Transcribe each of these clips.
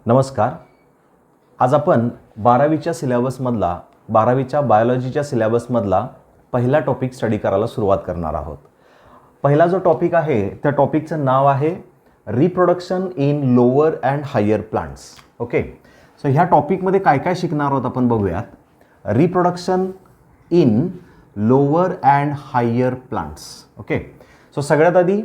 नमस्कार. आज आपण 12वीच्या सिलेबसमधला 12वीच्या बायोलॉजीच्या सिलेबसमधला पहिला टॉपिक स्टडी करायला सुरुवात करणार आहोत. पहिला जो टॉपिक आहे त्या टॉपिकचं नाव आहे reproduction in lower and higher plants. Okay, so ह्या टॉपिकमध्ये काय काय शिकणार आहोत आपण बघूयात. Reproduction in lower and higher plants. Okay, so सगळ्यात आधी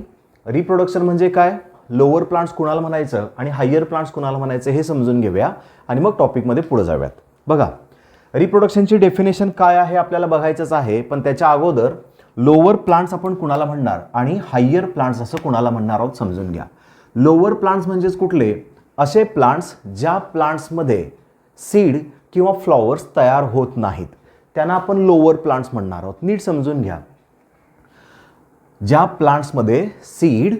रिप्रोडक्शन म्हणजे काय, लोअर प्लांट्स कुणाला म्हणायचं आणि हायर प्लांट्स कुणाला म्हणायचं हे समजून घेऊया आणि मग टॉपिकमध्ये पुढे जाऊयात. बघा, रिप्रोडक्शनची डेफिनेशन काय आहे आपल्याला बघायचंच आहे, पण त्याच्या अगोदर लोअर प्लांट्स आपण कुणाला म्हणणार आणि हायर प्लांट्स असं कुणाला म्हणणार आहोत समजून घ्या. लोअर प्लांट्स म्हणजेच कुठले, असे प्लांट्स ज्या प्लांट्समध्ये सीड किंवा फ्लॉवर्स तयार होत नाहीत त्यांना आपण लोअर प्लांट्स म्हणणार आहोत. नीट समजून घ्या. ज्या प्लांट्समध्ये सीड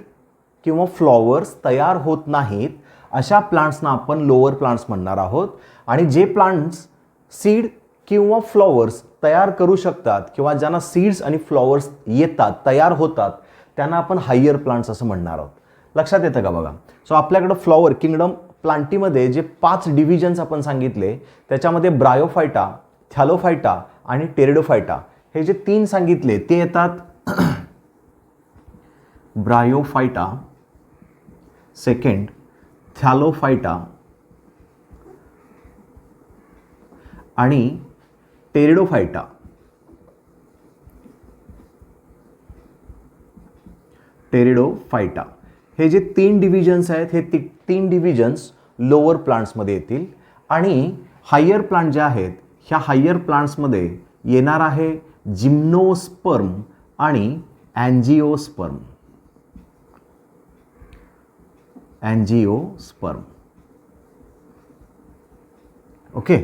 किंवा फ्लॉवर्स तयार होत नाहीत अशा प्लांट्सना आपण लोअर प्लांट्स म्हणणार आहोत. आणि जे प्लांट्स सीड किंवा फ्लॉवर्स तयार करू शकतात किंवा ज्यांना सीड्स आणि फ्लॉवर्स येतात, तयार होतात, त्यांना आपण हायर प्लांट्स असं म्हणणार आहोत. लक्षात येतं का बघा. सो आपल्याकडं फ्लॉवर किंगडम प्लांटीमध्ये जे 5 डिव्हिजन्स आपण सांगितले त्याच्यामध्ये ब्रायोफायटा, थॅलोफायटा आणि टेरिडोफायटा हे जे 3 सांगितले ते येतात. ब्रायोफायटा, सेकंड थॅलोफायटा आणि टेरिडोफायटा. टेरिडोफायटा हे जे 3 डिव्हिजन्स आहेत हे 3 डिव्हिजन्स लोअर प्लांट्समध्ये येतील. आणि हायर प्लांट जे आहेत ह्या हायर प्लांट्समध्ये येणार आहे जिम्नोस्पर्म आणि अँजिओस्पर्म. अँजिओस्पर्म. ओके,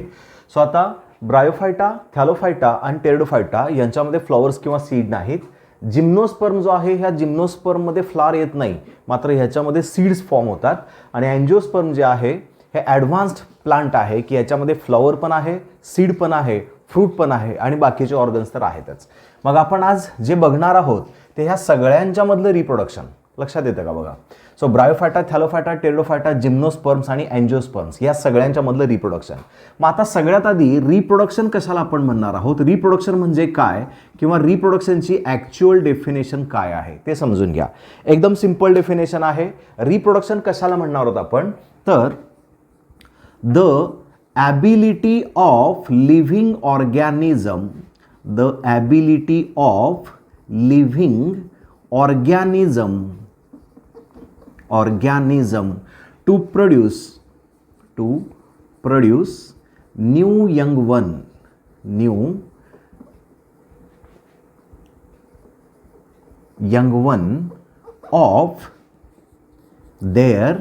सो आता ब्रायोफायटा, थॅलोफायटा आणि टेरिडोफायटा यांच्यामध्ये फ्लॉवर्स किंवा सीड नाहीत. जिम्नोस्पर्म जो आहे ह्या जिम्नोस्पर्ममध्ये फ्लावर येत नाही, मात्र ह्याच्यामध्ये सीड्स फॉर्म होतात. आणि अँजिओस्पर्म जे आहे हे ॲडव्हान्स्ड प्लांट आहे की याच्यामध्ये फ्लॉवर पण आहे, सीड पण आहे, फ्रूट पण आहे आणि बाकीचे ऑर्गन्स तर आहेतच. मग आपण आज जे बघणार आहोत ते ह्या सगळ्यांच्या मधलं रिप्रोडक्शन. लक्षात येतं का बघा. So Bryophyta, Thallophyta, Pteridophyta, gymnosperms आणि अँजिओस्पर्म्स या सगळ्यांच्या मधलं रिप्रोडक्शन. मग आता सगळ्यात आधी रिप्रोडक्शन कशाला आपण म्हणणार आहोत, रिप्रोडक्शन म्हणजे काय किंवा रिप्रोडक्शनची ॲक्च्युअल डेफिनेशन काय आहे ते समजून घ्या. एकदम सिंपल डेफिनेशन आहे. रिप्रोडक्शन कशाला म्हणणार आहोत आपण, तर the ability of living organism, the ability of living organism to produce new young one of their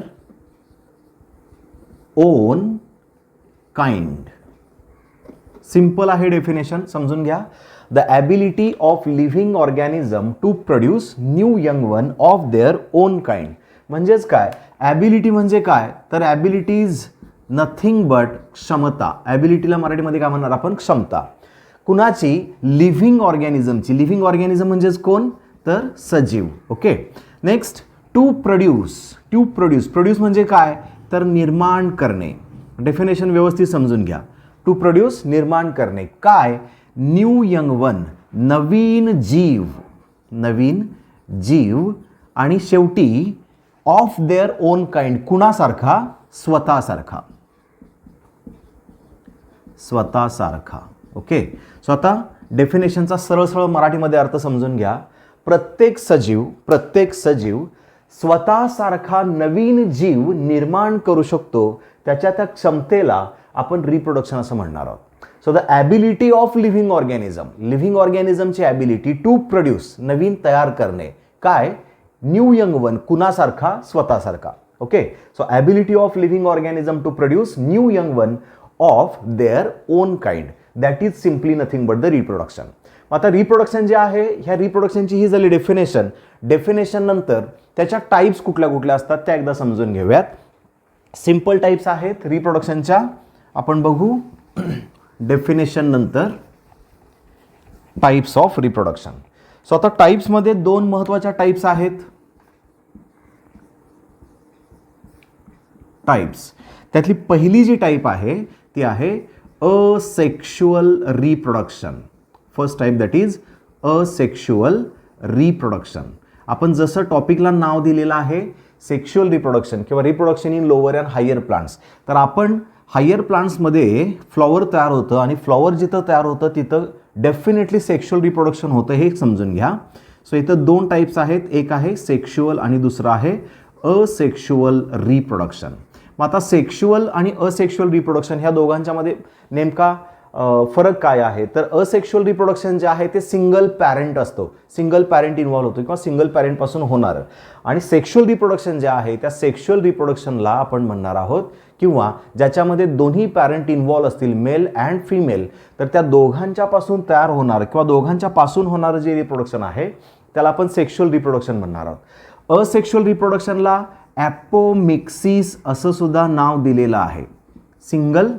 own kind. Simple आहे डेफिनेशन, समजून घ्या. The ability of living organism to produce new young one of their own kind. म्हणजेच काय, ability म्हणजे काय, तर ability is nothing but क्षमता. ॲबिलिटीला मराठीमध्ये काय म्हणणार आपण, क्षमता. कुणाची, लिव्हिंग ऑर्गॅनिझमची. लिव्हिंग ऑर्गॅनिझम म्हणजेच कोण, तर सजीव. ओके, नेक्स्ट टू प्रोड्यूस म्हणजे काय, तर निर्माण करणे. डेफिनेशन व्यवस्थित समजून घ्या. टू प्रोड्यूस निर्माण करणे. काय, न्यू यंग वन नवीन जीव आणि शेवटी ऑफ देअर ओन काइंड कुणासारखा, स्वतःसारखा. ओके, सो आता डेफिनेशनचा सरळ मराठीमध्ये अर्थ समजून घ्या. प्रत्येक सजीव स्वतःसारखा नवीन जीव निर्माण करू शकतो, त्याच्या त्या क्षमतेला आपण रिप्रोडक्शन असं म्हणणार आहोत. So the ability of living ऑर्गॅनिझमची ॲबिलिटी टू प्रोड्यूस नवीन तयार करणे. काय, न्यू यंग वन कुणासारखा, स्वतःसारखा. Okay, so ability of living organism to produce new young one of their own kind, that is simply nothing but the reproduction. आता reproduction जे आहे ह्या रिप्रोडक्शनची ही झाली डेफिनेशन नंतर त्याच्या टाईप्स कुठल्या कुठल्या असतात त्या एकदा समजून घेऊयात. सिंपल टाईप्स आहेत रिप्रोडक्शनच्या, आपण बघू डेफिनेशन नंतर. Types of reproduction. सो आता टाइप्समध्ये दोन महत्त्वाच्या टाइप्स आहेत. टाइप्स त्यातली पहिली जी टाईप आहे ती आहे asexual reproduction. First type that is asexual reproduction. आपण जसं टॉपिकला नाव दिलेलं आहे सेक्शुअल रिप्रोडक्शन किंवा reproduction in lower and higher plants, तर आपण हायर प्लांट्समध्ये फ्लॉवर तयार होतं आणि फ्लॉवर जिथं तयार होतं तिथं डेफिनेटली सेक्शुअल रिप्रोडक्शन होतं हे समजून घ्या. सो इथं दोन टाईप्स आहेत, एक आहे सेक्शुअल आणि दुसरं आहे असेक्शुअल रिप्रोडक्शन. मग आता सेक्शुअल आणि असेक्शुअल रिप्रोडक्शन ह्या दोघांच्यामध्ये नेमका फरक काय आहे, तर असेक्शुअल रिप्रोडक्शन जे आहे ते सिंगल पॅरेंट असतो, सिंगल पॅरेंट इन्व्हॉल्व होतो किंवा सिंगल पॅरेंटपासून होणार. आणि सेक्शुअल रिप्रोडक्शन जे आहे त्या सेक्शुअल रिप्रोडक्शनला आपण म्हणणार आहोत किंवा ज्याच्यामध्ये दोन्ही पॅरेंट इन्व्हॉल्व असतील मेल अँड फिमेल, तर त्या दोघांच्यापासून तयार होणार किंवा दोघांच्यापासून होणारं जे रिप्रोडक्शन आहे त्याला आपण सेक्शुअल रिप्रोडक्शन म्हणणार आहोत. असेक्शुअल रिप्रोडक्शनला ॲपोमिक्सिस असं सुद्धा नाव दिलेलं आहे, सिंगल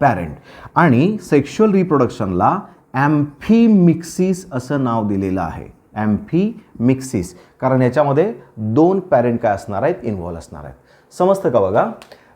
पॅरेंट. आणि सेक्शुअल रिप्रोडक्शनला ॲम्फिमिक्सिस असं नाव दिलेलं आहे, ॲम्फिमिक्सिस, कारण याच्यामध्ये दोन पॅरेंट काय असणार आहेत, इन्व्हॉल्व असणार आहेत. समजतं का बघा.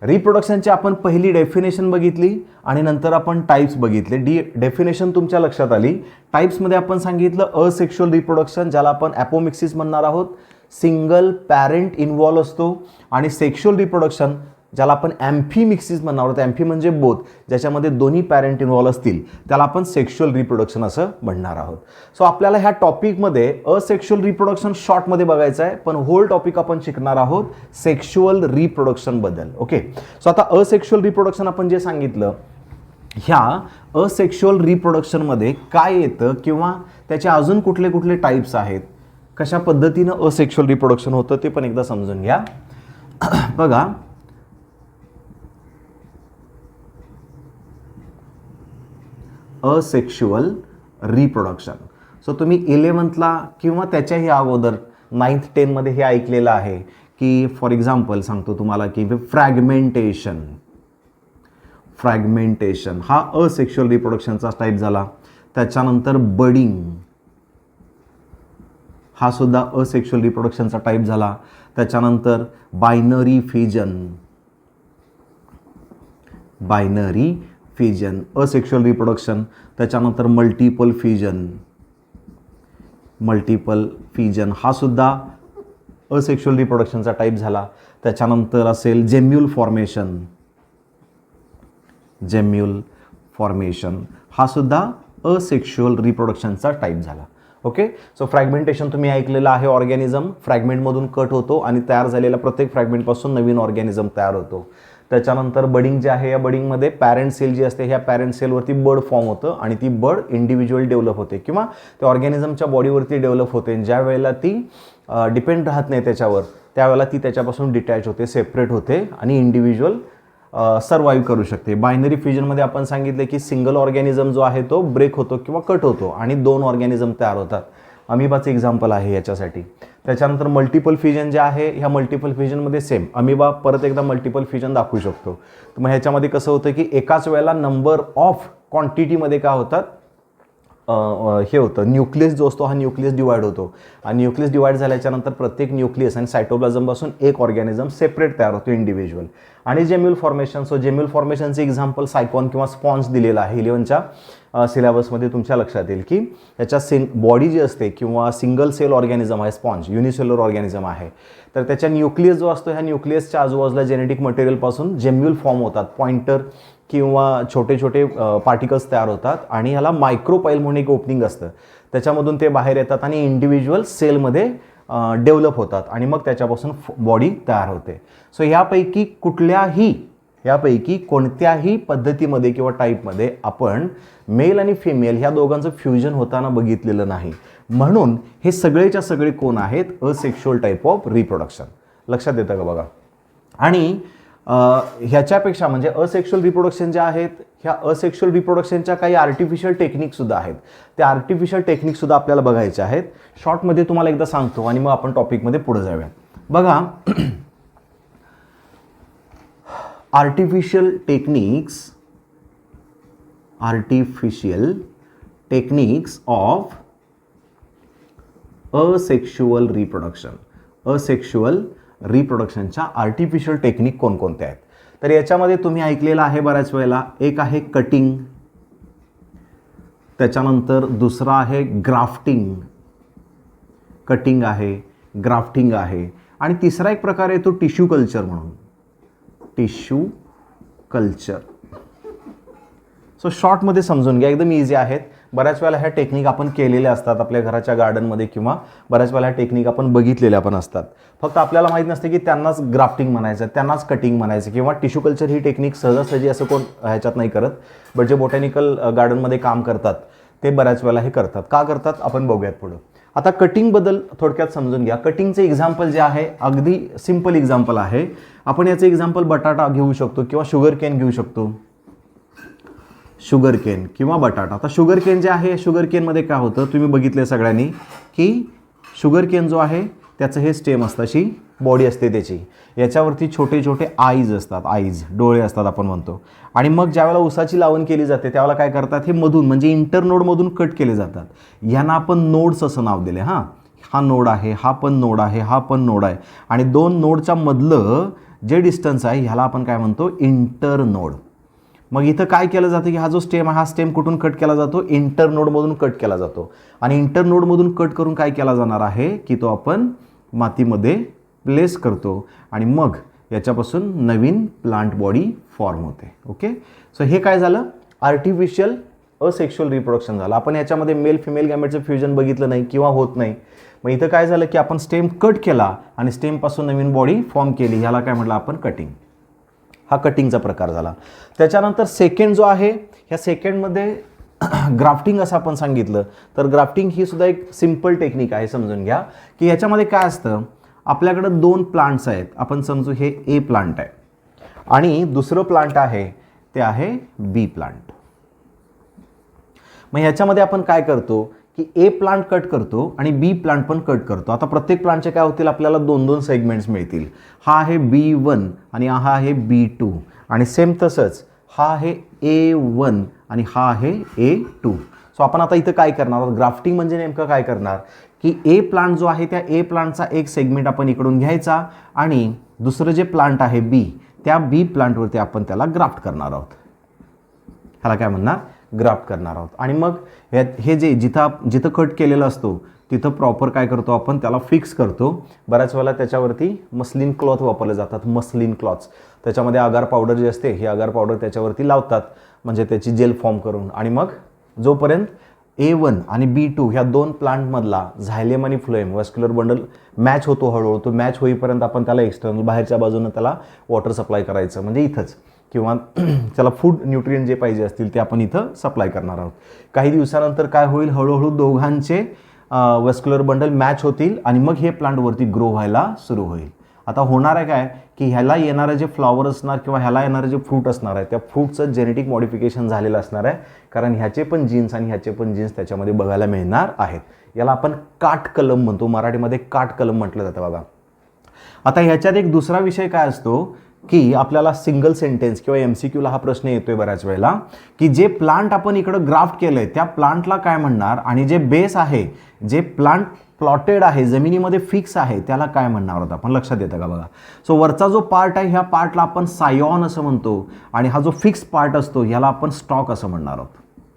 रिप्रोडक्शनची आपण पहिली डेफिनेशन बघितली आणि नंतर आपण टाईप्स बघितले. डेफिनेशन तुमच्या लक्षात आली. टाईप्समध्ये आपण सांगितलं असेक्शुअल रिप्रोडक्शन ज्याला आपण ॲपोमिक्सिस म्हणणार आहोत, सिंगल पॅरेंट इन्व्हॉल्व असतो. आणि सेक्शुअल रिप्रोडक्शन ज्याला आपण ॲम्फिमिक्सिस म्हणणार आहोत, ॲम्फी म्हणजे बोथ, ज्याच्यामध्ये दोन्ही पॅरेंट इन्व्हॉल्व असतील त्याला आपण सेक्शुअल रिप्रोडक्शन असं म्हणणार आहोत. सो आपल्याला ह्या टॉपिकमध्ये असेक्शुअल रिप्रोडक्शन शॉर्टमध्ये बघायचं आहे, पण होल टॉपिक आपण शिकणार आहोत सेक्शुअल रिप्रोडक्शनबद्दल. ओके. सो आता असेक्शुअल रिप्रोडक्शन आपण जे सांगितलं, ह्या असेक्शुअल रिप्रोडक्शनमध्ये काय येतं किंवा त्याचे अजून कुठले कुठले टाईप्स आहेत, कशा पद्धतीनं असेक्शुअल रिप्रोडक्शन होतं ते पण एकदा समजून घ्या. बघा, असेक्शुअल रिप्रोडक्शन. सो तुम्ही 11th किंवा त्याच्याही अगोदर 9th 10th हे ऐकलेलं आहे की फॉर एक्झाम्पल सांगतो तुम्हाला की फ्रॅगमेंटेशन हा असेक्शुअल रिप्रोडक्शनचा टाईप झाला. त्याच्यानंतर बडिंग हा सुद्धा असेक्शुअल रिप्रोडक्शनचा टाईप झाला. त्याच्यानंतर बायनरी फिजन असेक्शुअल रिप्रोडक्शन. त्याच्यानंतर मल्टिपल फिजन हा सुद्धा असेक्शुअल रिप्रोडक्शनचा टाईप झाला. त्याच्यानंतर असेल जेम्युल फॉर्मेशन हा सुद्धा असेक्शुअल रिप्रोडक्शनचा टाईप झाला. ओके. सो फ्रॅगमेंटेशन तुम्ही ऐकलेलं आहे, ऑर्गॅनिझम फ्रॅगमेंटमधून कट होतो आणि तयार झालेल्या प्रत्येक फ्रॅगमेंटपासून नवीन ऑर्गॅनिझम तयार होतो. त्याच्यानंतर बडिंग जे आहे, या बडिंगमध्ये पॅरेंट सेल जी असते ह्या पॅरेंट सेलवरती बड फॉर्म होतं आणि ती बड इंडिव्हिज्युअल डेव्हलप होते किंवा त्या ऑर्गॅनिझमच्या बॉडीवरती डेव्हलप होते. ज्या वेळेला ती डिपेंड राहत नाही त्याच्यावर, त्यावेळेला ती त्याच्यापासून डिटॅच होते, सेपरेट होते आणि इंडिव्हिज्युअल सर्वाईव्ह करू शकते. बायनरी फ्युजनमध्ये आपण सांगितलं की सिंगल ऑर्गॅनिझम जो आहे तो ब्रेक होतो किंवा कट होतो आणि दोन ऑर्गॅनिझम तयार होतात. अमिबाचं एक्झाम्पल आहे याच्यासाठी. त्याच्यानंतर मल्टिपल फ्युजन जे आहे, ह्या मल्टिपल फ्युजनमध्ये सेम अमिबा परत एकदा मल्टिपल फ्युजन दाखवू शकतो. तर मग ह्याच्यामध्ये कसं होतं की एकाच वेळेला नंबर ऑफ क्वांटिटीमध्ये काय होतात, हे होतं न्यूक्लियस जो असतो हा न्यूक्लियस डिवाइड होतो आणि न्यूक्लियस डिवाइड झाल्याच्यानंतर प्रत्येक न्यूक्लियस आणि सायटोप्लाझमपासून एक ऑर्गॅनिझम सेपरेट तयार होतो इंडिव्हिज्युअल. आणि जेम्युल फॉर्मेशन, सो जेम्युल फॉर्मेशनचे एक्झाम्पल सायकॉन किंवा स्पॉन्ज दिलेला आहे 11च्या सिलेबसमध्ये. तुमच्या लक्षात येईल की त्याच्या बॉडी जी असते किंवा सिंगल सेल ऑर्गॅनिझम आहे स्पॉन्ज, युनिसेल्युलर ऑर्गॅनिझम आहे, तर त्याच्या न्यूक्लियस जो असतो ह्या न्यूक्लियसच्या आजूबाजूला जेनेटिक मटेरियलपासून जेम्युल फॉर्म होतात, पॉइंटर किंवा छोटे छोटे पार्टिकल्स तयार होतात आणि ह्याला मायक्रोपाईल म्हणून एक ओपनिंग असतं, त्याच्यामधून ते बाहेर येतात आणि इंडिव्हिज्युअल सेलमध्ये डेव्हलप होतात आणि मग त्याच्यापासून बॉडी तयार होते. सो यापैकी कोणत्याही पद्धतीमध्ये किंवा टाईपमध्ये आपण मेल आणि फिमेल ह्या दोघांचं फ्युजन होताना बघितलेलं नाही. म्हणून हे सगळेच्या सगळे कोण आहेत, असेक्शुअल टाईप ऑफ रिप्रोडक्शन. लक्षात येतं का बघा. आणि ह्याच्यापेक्षा म्हणजे असेक्शुअल रिप्रोडक्शन जे आहेत, ह्या असेक्शुअल रिप्रोडक्शनच्या काही आर्टिफिशियल टेक्निकसुद्धा आहेत. त्या आर्टिफिशियल टेक्निकसुद्धा आपल्याला बघायच्या आहेत. शॉर्टमध्ये तुम्हाला एकदा सांगतो आणि मग आपण टॉपिकमध्ये पुढे जाऊया. बघा, artificial techniques of asexual reproduction. Asexual रिप्रोडक्शनच्या आर्टिफिशियल टेक्निक कोणकोणत्या आहेत, तर याच्यामध्ये तुम्ही ऐकलेलं आहे बऱ्याच वेळेला, एक आहे कटिंग, त्याच्यानंतर दुसरा आहे ग्राफ्टिंग, कटिंग आहे, ग्राफ्टिंग आहे, आणि तिसरा एक प्रकार आहे तो टिश्यू कल्चर म्हणून, टिश्यू कल्चर. सो शॉर्टमध्ये समजून घ्या, एकदम इझी आहेत. बऱ्याच वेळेला ह्या टेक्निक आपण केलेल्या असतात आपल्या घराच्या गार्डनमध्ये, किंवा बऱ्याच वेळेला ह्या टेक्निक आपण बघितलेल्या पण असतात. फक्त आपल्याला माहीत नसते की त्यांनाच ग्राफ्टिंग म्हणायचं, त्यांनाच कटिंग म्हणायचं, किंवा टिश्यू कल्चर ही टेक्निक सहजासहजी असं कोण ह्याच्यात नाही करत. बट जे बॉटॅनिकल गार्डनमध्ये काम करतात ते बऱ्याच वेळेला हे करतात. का करतात आपण बघूयात पुढं. आता कटिंगबद्दल थोडक्यात समजून घ्या. कटिंगचे एक्झाम्पल जे आहे अगदी सिम्पल एक्झाम्पल आहे. आपण याचं एक्झाम्पल बटाटा घेऊ शकतो किंवा शुगर केन घेऊ शकतो, शुगर केन किंवा बटाटा. आता शुगर केन जे आहे, शुगर केनमध्ये काय होतं तुम्ही बघितलं सगळ्यांनी की शुगर केन जो आहे त्याचं हे स्टेम असतं, अशी बॉडी असते त्याची, याच्यावरती छोटे छोटे आईज असतात, आईज डोळे असतात आपण म्हणतो. आणि मग ज्यावेळेला ऊसाची लावण केली जाते त्यावेळेला काय करतात, हे मधून म्हणजे इंटरनोडमधून कट केले जातात. यांना आपण नोड्स असं नाव दिले. हा नोड आहे, हा पण नोड आहे, हा पण नोड आहे, आणि दोन नोडच्या मधलं जे डिस्टन्स आहे ह्याला आपण काय म्हणतो, इंटरनोड. मग इथं काय केलं जातं की हा जो स्टेम आहे हा स्टेम कुठून कट केला जातो, इंटरनोडमधून कट केला जातो. आणि इंटरनोडमधून कट करून काय केला जाणार आहे की तो आपण मातीमध्ये प्लेस करतो, आणि मग याच्यापासून नवीन प्लांट बॉडी फॉर्म होते. ओके, सो हे काय झालं, आर्टिफिशियल असेक्शुअल रिप्रोडक्शन झालं. आपण याच्यामध्ये मेल फिमेल गॅमेटचं फ्युजन बघितलं नाही किंवा होत नाही. मग इथं काय झालं की आपण स्टेम कट केला आणि स्टेमपासून नवीन बॉडी फॉर्म केली, ह्याला काय म्हटलं आपण, कटिंग. हा कटिंगचा प्रकार झाला. त्याच्यानंतर सेकंड जो आहे, ह्या सेकंडमध्ये ग्राफ्टिंग असं आपण सांगितलं. तर ग्राफ्टिंग ही सुद्धा एक सिम्पल टेक्निक आहे. समजून घ्या की ह्याच्यामध्ये काय असतं, आपल्याकडं दोन प्लांट्स आहेत. आपण समजू हे ए प्लांट आहे आणि दुसरं प्लांट आहे ते आहे बी प्लांट. मग ह्याच्यामध्ये आपण काय करतो की ए प्लांट कट करतो आणि बी प्लांट पण कट करतो. आता प्रत्येक प्लांटचे काय होतील, आपल्याला दोन दोन सेगमेंट्स मिळतील. हा आहे B1 आणि हा आहे B2, आणि सेम तसंच हा आहे A1 आणि हा आहे A2. सो आपण आता इथं काय करणार आहोत, ग्राफ्टिंग म्हणजे नेमकं काय करणार की ए प्लांट जो आहे त्या ए प्लांटचा एक सेगमेंट आपण इकडून घ्यायचा, आणि दुसरं जे प्लांट आहे बी, त्या बी प्लांटवरती आपण त्याला ग्राफ्ट करणार आहोत. ह्याला काय म्हणणार, ग्राफ्ट करणार आहोत. आणि मग हे जे जिथं कट केलेलं असतो तिथं प्रॉपर काय करतो आपण, त्याला फिक्स करतो. बऱ्याच वेळेला त्याच्यावरती मस्लिन क्लॉथ वापरले जातात, मस्लिन क्लॉथ्स. त्याच्यामध्ये अगार पावडर जी असते, ही अगार पावडर त्याच्यावरती लावतात म्हणजे त्याची जेल फॉर्म करून. आणि मग जोपर्यंत A1 आणि B2 ह्या दोन प्लांटमधला झायलेम आणि फ्लोएम वॅस्क्युलर बंडल मॅच होतो, हळूहळू तो मॅच होईपर्यंत आपण त्याला एक्सटर्नल बाहेरच्या बाजूनं त्याला वॉटर सप्लाय करायचं, म्हणजे इथंच, किंवा त्याला फूड न्यूट्रिएंट जे पाहिजे असतील ते आपण इथं सप्लाय करणार आहोत. काही दिवसानंतर काय होईल, हळूहळू दोघांचे वॅस्क्युलर बंडल मॅच होतील आणि मग हे प्लांटवरती ग्रो व्हायला सुरू होईल. आता होणार आहे काय की ह्याला येणारे जे फ्लॉवर असणार किंवा ह्याला येणारे जे फ्रूट असणार आहे त्या फ्रूटचं जेनेटिक मॉडिफिकेशन झालेलं असणार आहे, कारण ह्याचे पण जीन्स आणि ह्याचे पण जीन्स त्याच्यामध्ये बघायला मिळणार आहेत. याला आपण काट कलम म्हणतो, मराठीमध्ये काट कलम म्हटलं जातं बघा. आता ह्याच्यात एक दुसरा विषय काय असतो की आपल्याला सिंगल सेंटेन्स किंवा MCQला हा प्रश्न येतोय बऱ्याच वेळेला की जे प्लांट आपण इकडं ग्राफ्ट केलंय त्या प्लांटला काय म्हणणार, आणि जे बेस आहे, जे प्लांट प्लॉटेड आहे, जमिनीमध्ये फिक्स आहे, त्याला काय म्हणणार आहोत आपण, लक्षात येतं का बघा. सो वरचा जो पार्ट आहे ह्या पार्टला आपण सायॉन असं म्हणतो, आणि हा जो फिक्स पार्ट असतो ह्याला आपण स्टॉक असं म्हणणार आहोत.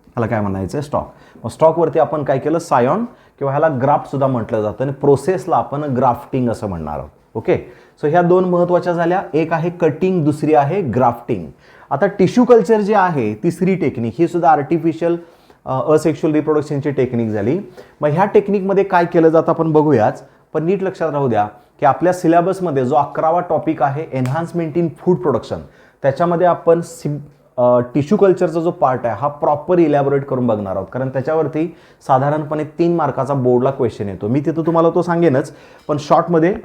ह्याला काय म्हणायचं आहे, स्टॉक. मग स्टॉकवरती आपण काय केलं, सायॉन किंवा ह्याला ग्राफ्ट सुद्धा म्हटलं जातं, आणि प्रोसेसला आपण ग्राफ्टिंग असं म्हणणार आहोत. ओके, सो ह्या दोन महत्त्वाच्या झाल्या, एक आहे कटिंग, दुसरी आहे ग्राफ्टिंग. आता टिश्यू कल्चर जे आहे तिसरी टेक्निक, ही सुद्धा आर्टिफिशियल असेक्शुअल रिप्रोडक्शनची टेक्निक झाली. मग ह्या टेक्निकमध्ये काय केलं जातं आपण बघूयाच, पण नीट लक्षात राहू द्या की आपल्या सिलेबसमध्ये जो 11वा टॉपिक आहे एन्हान्समेंट इन फूड प्रोडक्शन, त्याच्यामध्ये आपण टिश्यू कल्चरचा जो पार्ट आहे हा प्रॉपर इलॅबोरेट करून बघणार आहोत, कारण त्याच्यावरती साधारणपणे 3 मार्काचा बोर्डला क्वेश्चन येतो. मी तिथं तुम्हाला तो सांगेनच, पण शॉर्टमध्ये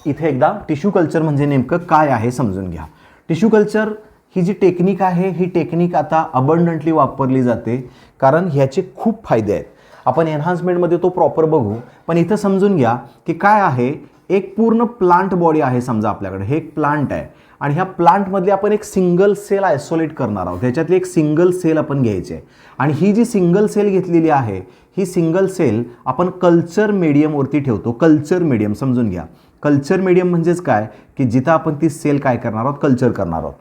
इथे एकदा टिश्यू कल्चर म्हणजे नेमकं काय आहे समजून घ्या. टिश्यू कल्चर ही जी टेक्निक आहे ही टेक्निक आता अबंडंटली वापरली जाते, कारण ह्याचे खूप फायदे आहेत. आपण एन्हान्समेंटमध्ये तो प्रॉपर बघू, पण इथं समजून घ्या की काय आहे, एक पूर्ण प्लांट बॉडी आहे. समजा आपल्याकडे हे एक प्लांट आहे आणि ह्या प्लांटमधली आपण एक सिंगल सेल आयसोलेट करणार आहोत. ह्याच्यातली एक सिंगल सेल आपण घ्यायची आहे, आणि ही जी सिंगल सेल घेतलेली आहे ही सिंगल सेल आपण कल्चर मीडियमवरती ठेवतो. कल्चर मीडियम समजून घ्या, कल्चर मीडियम म्हणजेच काय की जिथं आपण ती सेल काय करणार आहोत, कल्चर करणार आहोत,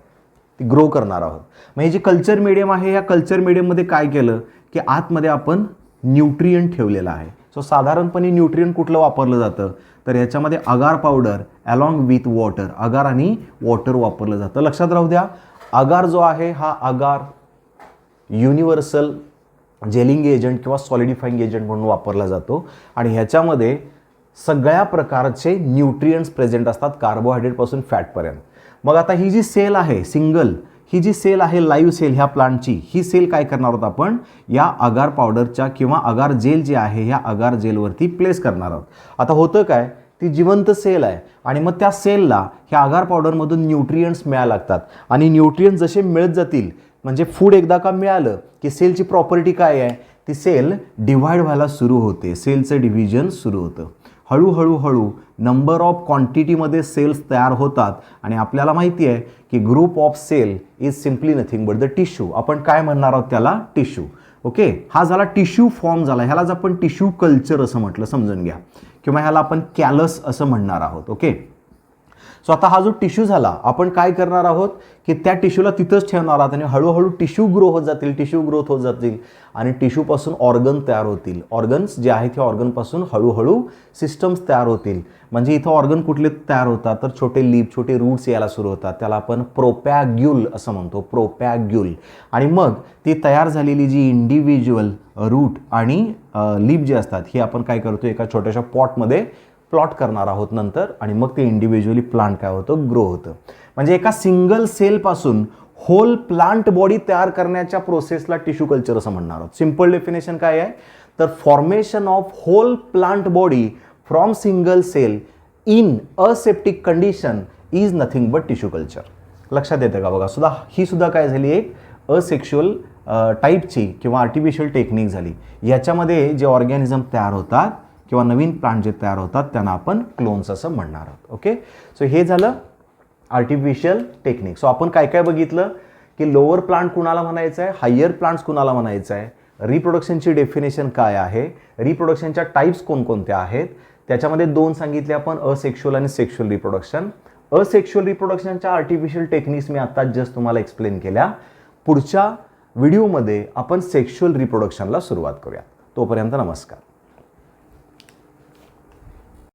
ती ग्रो करणार आहोत. मग हे जी कल्चर मीडियम आहे, या कल्चर मीडियममध्ये काय केलं की आतमध्ये आपण न्यूट्रियंट ठेवलेलं आहे. सो साधारणपणे न्यूट्रियंट कुठलं वापरलं जातं, तर याच्यामध्ये अगार पावडर अलॉंग विथ वॉटर, अगार आणि वॉटर वापरलं जातं. लक्षात राहू द्या, अगार जो आहे हा अगार युनिव्हर्सल जेलिंग एजंट किंवा सॉलिडिफाईंग एजंट म्हणून वापरला जातो आणि ह्याच्यामध्ये सगळ्या प्रकारचे न्यूट्रियंट्स प्रेझेंट असतात, कार्बोहायड्रेटपासून फॅटपर्यंत. मग आता ही जी सेल आहे सिंगल, ही जी सेल आहे लाईव्ह सेल ह्या प्लांटची, ही सेल काय करणार आहोत आपण या अगार पावडरच्या किंवा अगार जेल जे आहे ह्या अगार जेलवरती प्लेस करणार आहोत. आता होतं काय, ती जिवंत सेल आहे आणि मग त्या सेलला ह्या अगार पावडरमधून न्यूट्रियंट्स मिळायला लागतात आणि न्यूट्रियंट्स जसे मिळत जातील, म्हणजे फूड एकदा का मिळालं की सेलची प्रॉपर्टी काय आहे, ती सेल डिव्हाइड व्हायला सुरू होते, सेलचं डिव्हिजन सुरू होतं. हळूहळू नंबर ऑफ क्वांटिटीमध्ये सेल्स तयार होतात आणि आपल्याला माहिती आहे की group of cell is simply nothing but the tissue. आपण काय म्हणणार आहोत त्याला, टिश्यू. ओके, हा झाला टिश्यू फॉर्म झाला, ह्यालाच आपण टिश्यू कल्चर असं म्हटलं, समजून घ्या, किंवा ह्याला आपण कॅलस असं म्हणणार आहोत. ओके, सो आता हा जो टिश्यू झाला, आपण काय करणार आहोत की त्या टिश्यूला तिथंच ठेवणार आहोत आणि हळूहळू टिश्यू ग्रो होत जातील, टिश्यू ग्रोथ होत जातील आणि टिश्यूपासून ऑर्गन तयार होतील. ऑर्गन्स जे आहेत त्या ऑर्गनपासून हळूहळू सिस्टम्स तयार होतील. म्हणजे इथं ऑर्गन कुठले तयार होतात, तर छोटे लीफ, छोटे रूट्स यायला सुरू होतात, त्याला आपण प्रोपॅग्युल असं म्हणतो, प्रोपॅग्युल. आणि मग ती तयार झालेली जी इंडिव्हिज्युअल रूट आणि लीफ जे असतात हे आपण काय करतो, एका छोट्याशा पॉटमध्ये प्लॉट करणार आहोत नंतर आणि मग ते इंडिव्हिज्युअली प्लांट काय होतं, ग्रो होतं. म्हणजे एका सिंगल सेलपासून होल प्लांट बॉडी तयार करण्याच्या प्रोसेसला टिश्यू कल्चर असं म्हणणार आहोत. सिंपल डेफिनेशन काय आहे, तर formation of whole plant body from single cell in aseptic condition is nothing but tissue culture. लक्षात येतं का बघा, ही सुद्धा काय झाली, एक असेक्शुअल टाईपची किंवा आर्टिफिशियल टेक्निक झाली. याच्यामध्ये जे ऑर्गॅनिझम तयार होतात किंवा नवीन प्लांट जे तयार होतात त्यांना आपण क्लोन्स असं म्हणणार आहोत. ओके, सो हे झालं आर्टिफिशियल टेक्निक. सो आपण काय काय बघितलं की लोअर प्लांट कुणाला म्हणायचं आहे, हायर प्लांट्स कुणाला म्हणायचं आहे, रिप्रोडक्शनची डेफिनेशन काय आहे, रिप्रोडक्शनच्या टाईप्स कोणकोणत्या आहेत, त्याच्यामध्ये 2 सांगितले आपण, असेक्शुअल आणि सेक्शुअल रिप्रोडक्शन. असेक्शुअल रिप्रोडक्शनच्या आर्टिफिशियल टेक्निक्स मी आता जस्ट तुम्हाला एक्सप्लेन केल्या. पुढच्या व्हिडिओमध्ये आपण सेक्शुअल रिप्रोडक्शनला सुरुवात करूया. तोपर्यंत नमस्कार.